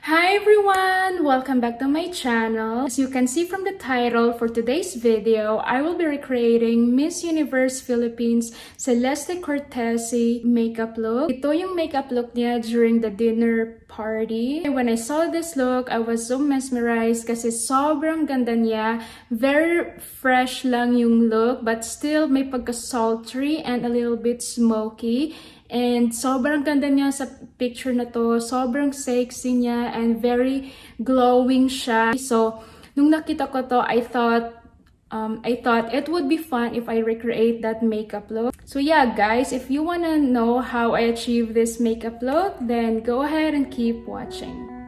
Hi everyone! Welcome back to my channel. As you can see from the title for today's video, I will be recreating Miss Universe Philippines Celeste Cortesi makeup look. Ito yung makeup look niya during the dinner party. When I saw this look, I was so mesmerized kasi sobrang ganda niya. Very fresh lang yung look but still may pagka-sultry and a little bit smoky. And sobrang ganda niya sa picture na to. Sobrang sexy niya and very glowing siya. So, nung nakita ko to, I thought it would be fun if I recreate that makeup look. So yeah, guys, if you wanna know how I achieve this makeup look, then go ahead and keep watching.